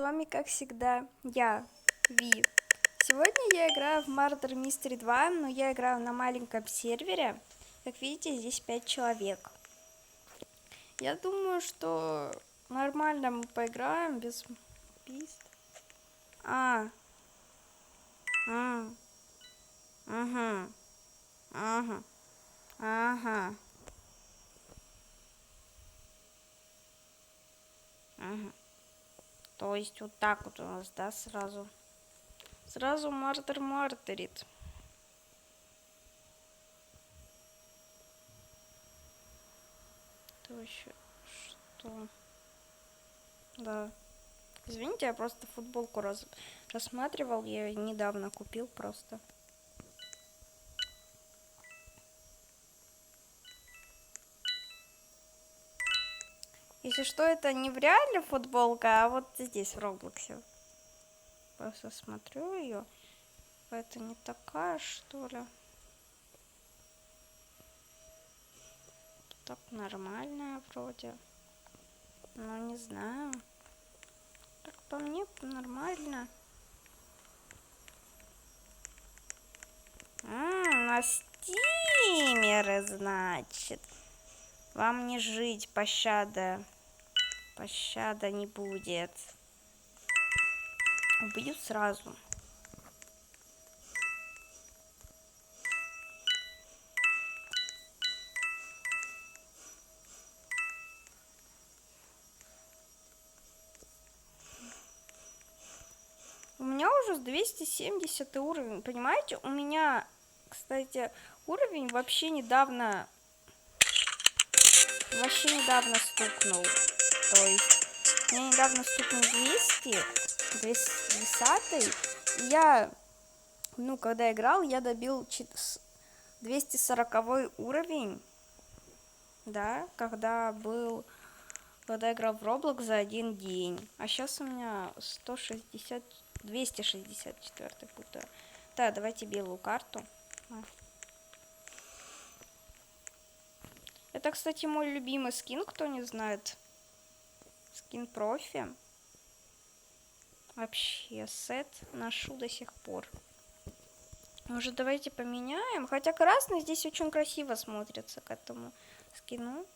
вами, как всегда, я, Ви. Сегодня я играю в Murder Mystery 2, но я играю на маленьком сервере. Как видите, здесь 5 человек. Я думаю, что нормально мы поиграем без убийств. Ага. Ага. То есть вот так вот у нас, да, сразу. Сразу мардерит. То еще что? Да. Извините, я просто футболку рассматривал, я ее недавно купил просто. Если что, это не в реале футболка, а вот здесь в Роблоксе. Просто смотрю ее. Это не такая, что ли? Так нормальная вроде. Но не знаю. Так по мне нормально. На стимеры, значит. Вам не жить, пощада. Пощада не будет. Убью сразу. У меня уже 270 уровень. Понимаете, у меня, кстати, уровень вообще недавно стукнул. То есть, мне недавно стукнул 200. Я, когда играл, я добил 240 уровень. Да, когда играл в Roblox за один день. А сейчас у меня 264 путаю. Да, давайте белую карту. Это, кстати, мой любимый скин, кто не знает. Скин профи. Вообще, сет ношу до сих пор. Может, давайте поменяем? Хотя красный здесь очень красиво смотрится к этому скину.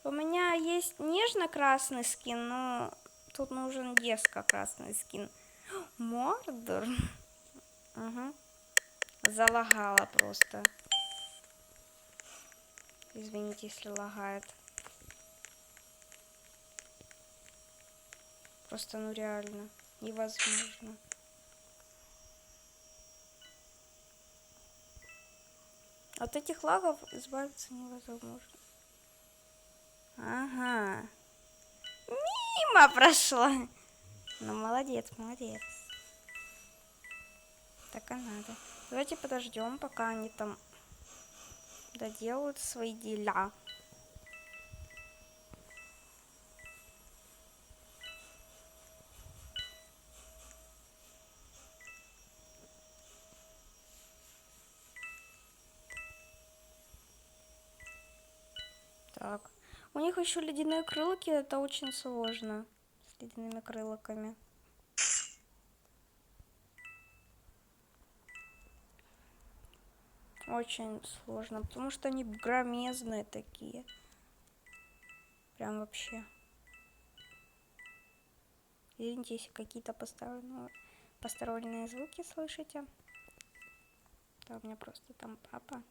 У меня есть нежно-красный скин, но тут нужен дерзко-красный скин. Мордор. Угу. Залагала просто. Извините, если лагает. Просто, реально невозможно. От этих лагов избавиться невозможно. Ага. Мимо прошла. Ну, молодец. Так и надо. Давайте подождем, пока они там доделают свои дела. Так. У них еще ледяные крылки, это очень сложно. С ледяными крылоками. Очень сложно, потому что они громезные такие. Прям вообще. Извините, если какие-то посторонние звуки слышите. Да, у меня просто там папа.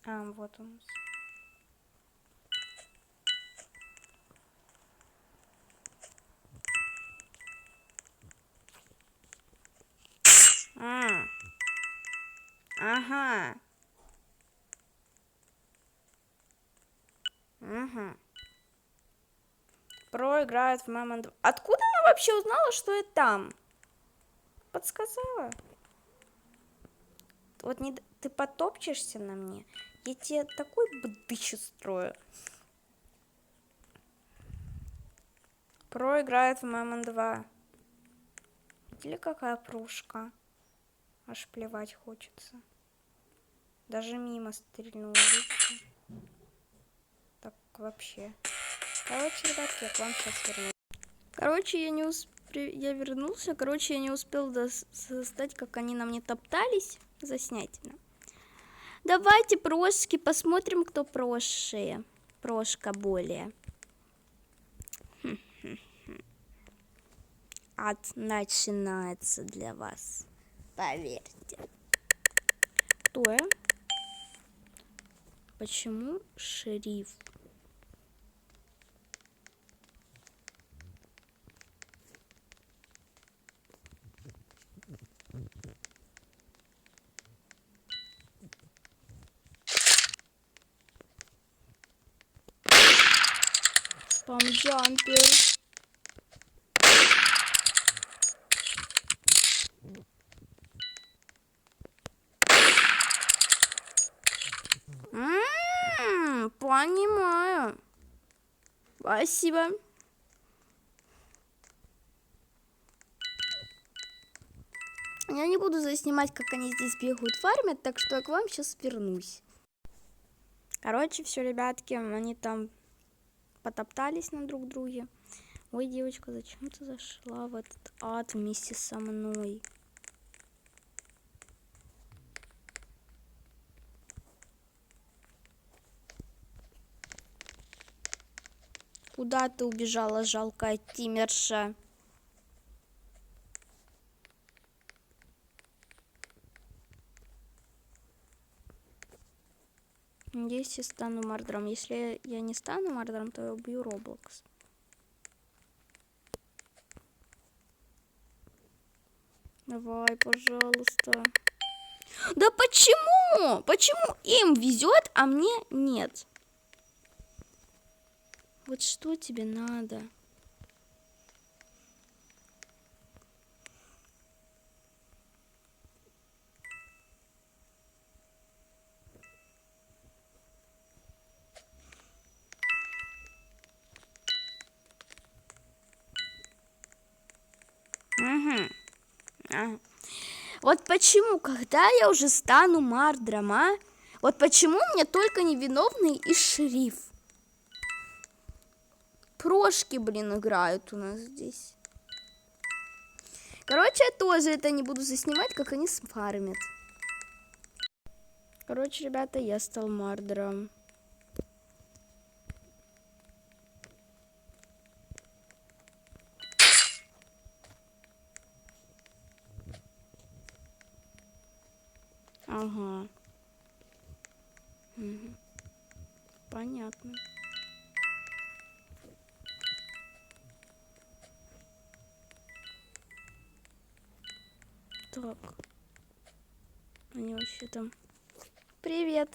Вот он. Ага. Угу. Про играет в Мамон 2. Откуда она вообще узнала, что я там? Подсказала. Вот не ты потопчешься на мне, я тебе такой бдыч устрою. Про играет в Мамон 2. Видели, какая прушка? Аж плевать хочется. Даже мимо стрельнула. Видите? Так вообще. Короче, ребятки, я к вам сейчас вернусь. Короче, я вернулся. Короче, я не успел достать, как они на мне топтались. Заснять. Давайте прошки посмотрим, кто прошие. Прошка более. Ад начинается для вас. Поверьте. Кто я? Почему шериф? Спам-джампер. Понимаю. Спасибо. Я не буду заснимать, как они здесь бегают, фармят, так что я к вам сейчас вернусь. Короче, все, ребятки, они там потоптались на друг друге. Ой, девочка, зачем ты зашла в этот ад вместе со мной? Куда ты убежала, жалкая тимерша? Если стану мардером. Если я не стану мардером, то я убью Роблокс. Давай, пожалуйста. Да почему? Почему им везет, а мне нет? Вот что тебе надо? Угу. Ага. Вот почему, когда я уже стану мардером, а? Вот почему мне только невиновный и шериф? Прошки, блин, играют у нас здесь. Короче, я тоже это не буду заснимать, как они сфармят. Короче, ребята, я стал мардером. Ага. Угу. Понятно. Так. Они вообще там... Привет.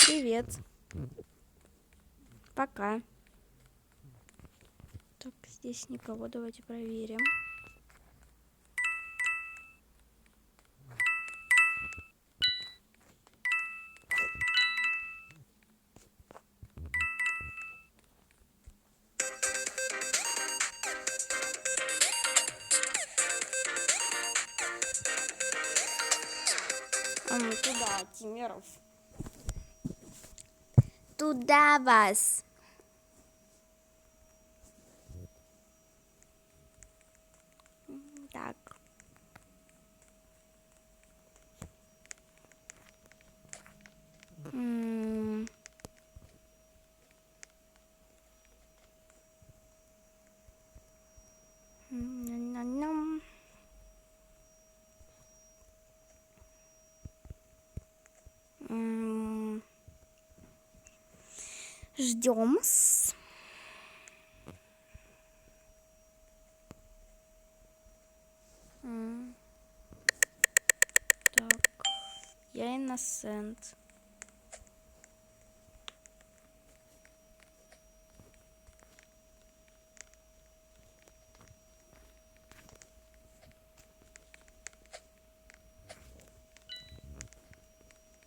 Привет. Пока. Так, здесь никого. Давайте проверим. А мы туда, Тимеров. Туда вас. Так. Ждем. Так, я инносент.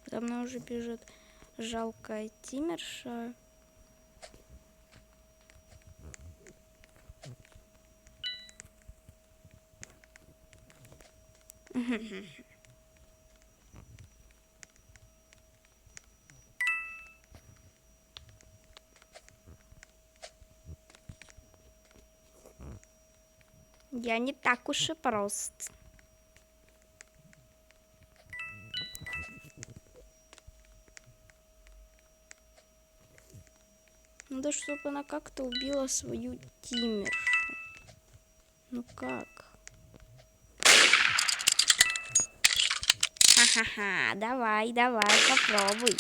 За мной уже бежит жалкая тимерша. Я не так уж и прост. Надо, чтобы она как-то убила свою тиммершу. Ну как? Ха-ха-ха, давай, попробуй.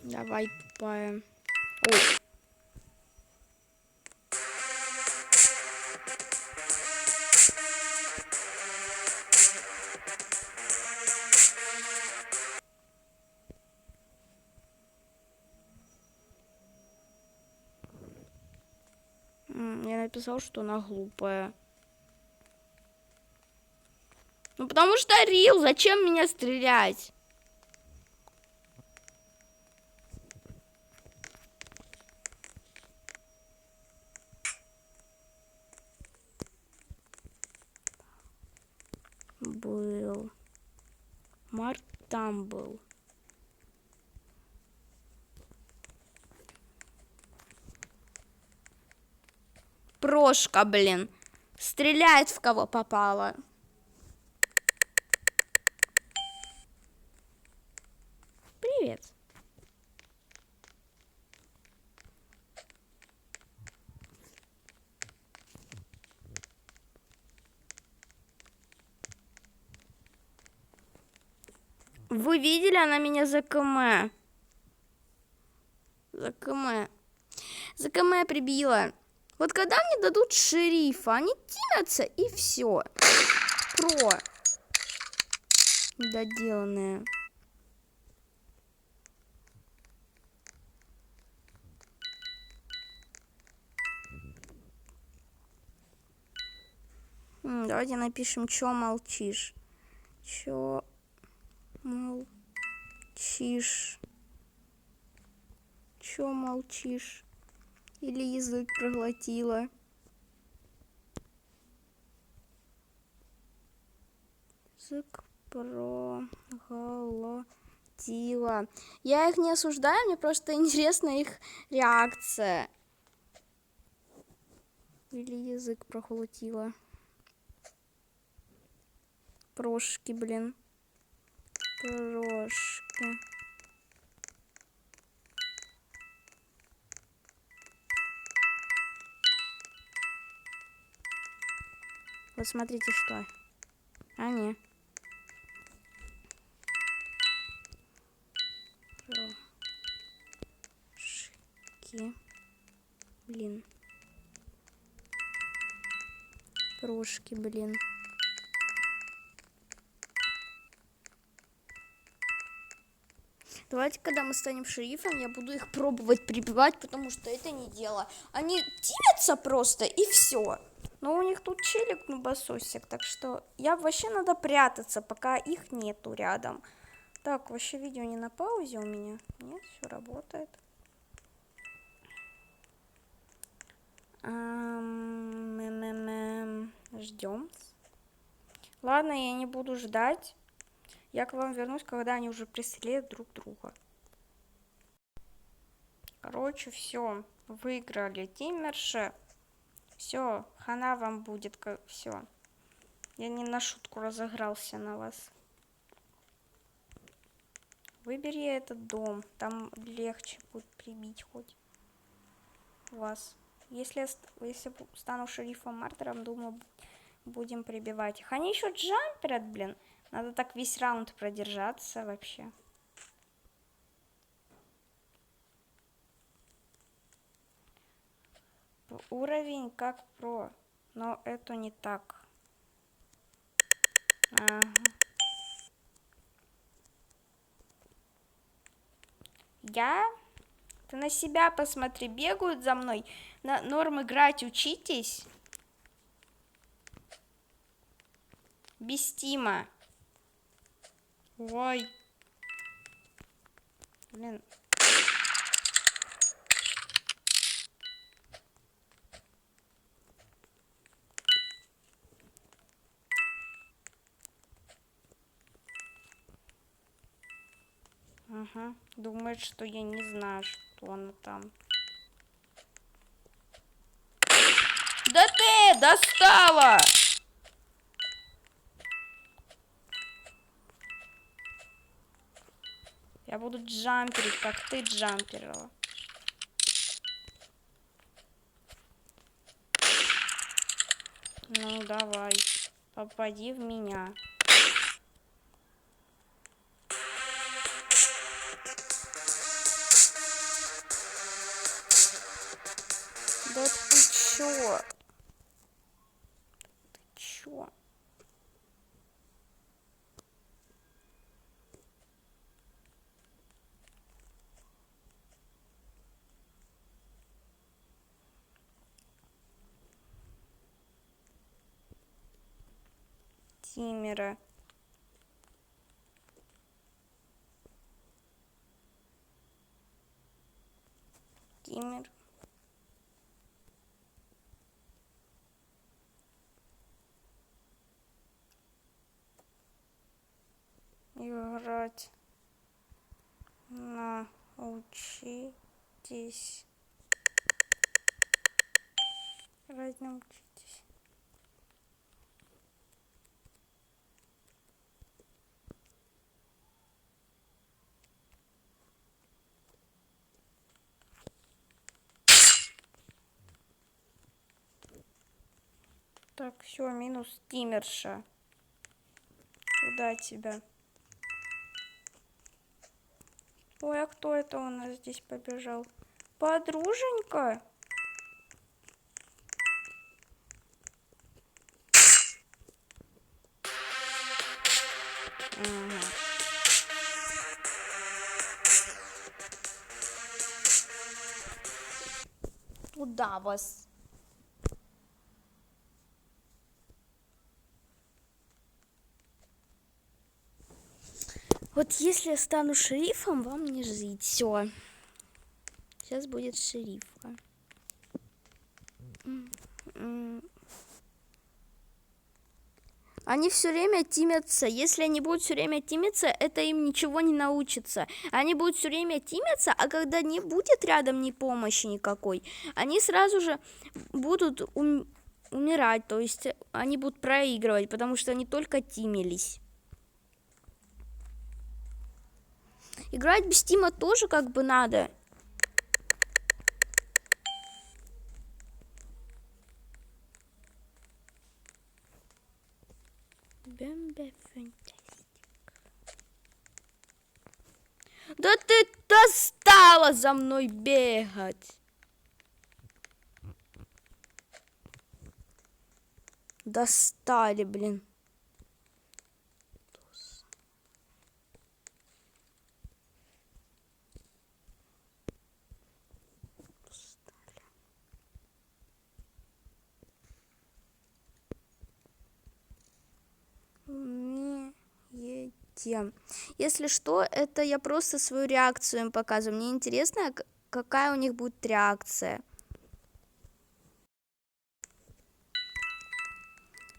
Давай, тупая. Ой. Я написал, что она глупая. Ну потому что Рил, зачем меня стрелять? Был. Март там был. Прошка, блин. Стреляет в кого попало. Привет. Вы видели, она меня за КМ. За КМ прибила. Вот когда мне дадут шерифа, они тимятся и все. Про. Недоделанные. Давайте напишем, чё молчишь. Чё молчишь? Чё молчишь? Или язык проглотила? Язык проглотила. Я их не осуждаю, мне просто интересна их реакция. Или язык проглотила. Прошки, блин. Прошки. Вот смотрите, что. А, не. Прошки. Блин. Прошки, блин. Давайте, когда мы станем шерифом, я буду их пробовать прибивать, потому что это не дело. Они тимятся просто, и все. Но у них тут челик нубасосик, так что я вообще надо прятаться, пока их нету рядом. Так, вообще видео не на паузе у меня. Нет, все работает. Ждем. Ладно, я не буду ждать. Я к вам вернусь, когда они уже преследуют друг друга. Короче, все. Выиграли тиммерши. Все, хана вам будет. Все. Я не на шутку разыгрался на вас. Выбери этот дом. Там легче будет прибить хоть вас. Если стану шерифом мартером, думаю, будем прибивать их. Они еще джамперят, блин. Надо так весь раунд продержаться вообще. Уровень как про. Но это не так. Ага. Ты на себя посмотри, бегают за мной. На норм играть учитесь. Без стима. Ой. Блин. Ага. Думает, что я не знаю, что она там. Да ты достала! Я буду джамперить, как ты джамперила. Ну, давай. Попади в меня. Да ты чё? Ты чё? Тимера. Тимер. Играть. Научитесь. Играть научитесь. Так, все, минус Тимерша. Туда тебя. Ой, а кто это у нас здесь побежал? Подруженька? Ага. Куда вас? Вот если я стану шерифом, вам не жить. Все. Сейчас будет шерифка. Они все время тимятся. Если они будут все время тимиться, это им ничего не научится. Они будут все время тимиться, а когда не будет рядом ни помощи никакой, они сразу же будут умирать. То есть они будут проигрывать, потому что они только тимились. Играть без тима тоже как бы надо. Да ты достала за мной бегать. Достали, блин. Умеете. Если что, это я просто свою реакцию им показываю. Мне интересно, какая у них будет реакция.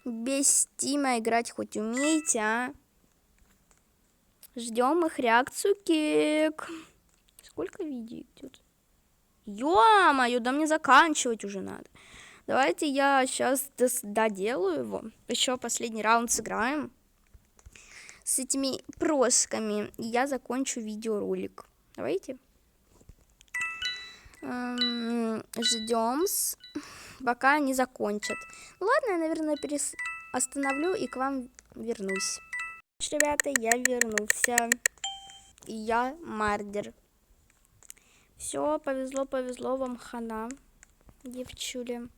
Без Тима играть хоть умеете, а? Ждем их реакцию, кек. Сколько видео идет? Ё-моё, да мне заканчивать уже надо. Давайте я сейчас доделаю его. Еще последний раунд сыграем с этими просками. И я закончу видеоролик. Давайте. Ждем, пока они закончат. Ну, ладно, я, наверное, остановлю и к вам вернусь. Ребята, я вернулся. И я Мардер. Все, повезло вам, хана, девчули.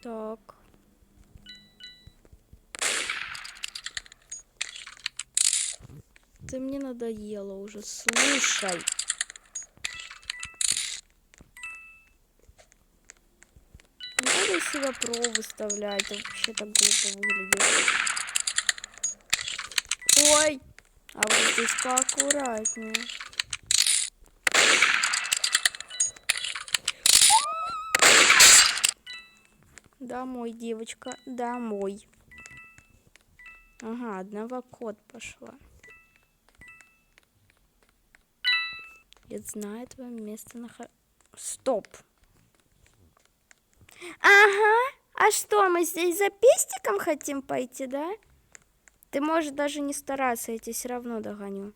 Так. Ты мне надоела уже, слушай. Надо себя про выставлять, это вообще так глупо выглядит. Ой, а вот здесь поаккуратнее. Домой, девочка, домой. Ага, одного кот пошла. Я знаю твое местонахождение. Стоп. Ага. А что, мы здесь за пестиком хотим пойти, да? Ты можешь даже не стараться, я тебя все равно догоню.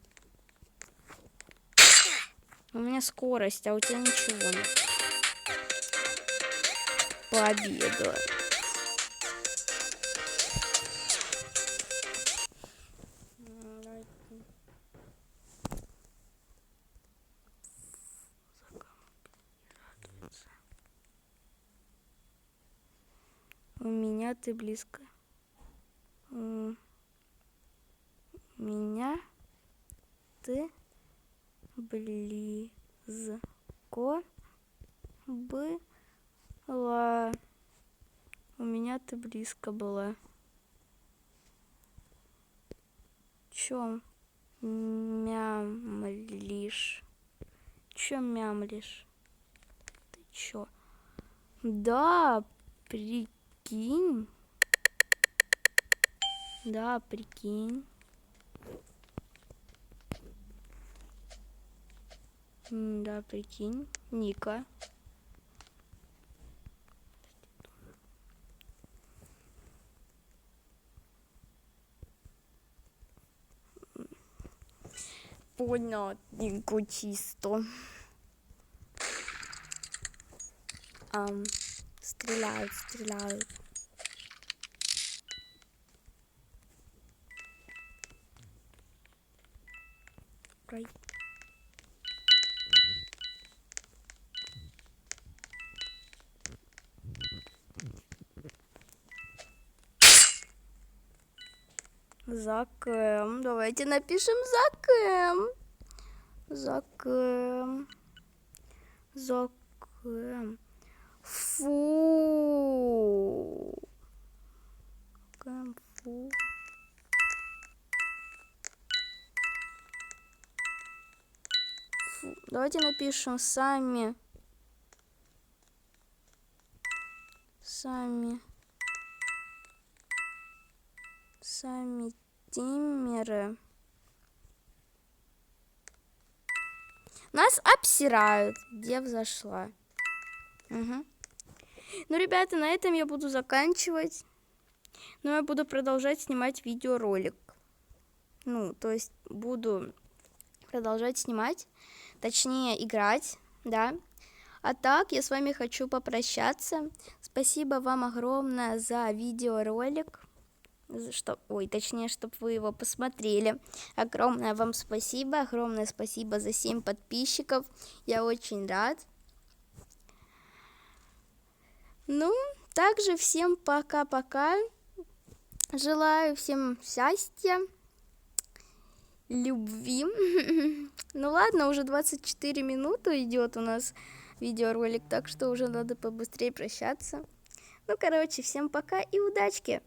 У меня скорость, а у тебя ничего нет. Победа. У меня ты близко. У меня ты близко была. У меня ты близко была. Чё мямлишь? Чё мямлишь? Ты чё? Да, прикинь. Да, прикинь. Да, прикинь. Ника. Понятненько, чисто. Стреляют, стреляют. Ой. За Кэм. Давайте напишем за Кэм. За Кэм. За Кэм. Фу. Кэм, фу. Фу. Давайте напишем сами. Сами тиммеры нас обсирают. Дев зашла. Угу. Ну, ребята, на этом я буду заканчивать. Но я буду продолжать снимать видеоролик. Ну, то есть буду продолжать снимать, точнее играть, да. А так, я с вами хочу попрощаться. Спасибо вам огромное за видеоролик. Точнее, чтобы вы его посмотрели. Огромное вам спасибо. Огромное спасибо за 7 подписчиков. Я очень рад. Ну, также всем пока-пока. Желаю всем счастья, любви. Ну ладно, уже 24 минуты идет у нас видеоролик, так что уже надо побыстрее прощаться. Ну, короче, всем пока и удачки!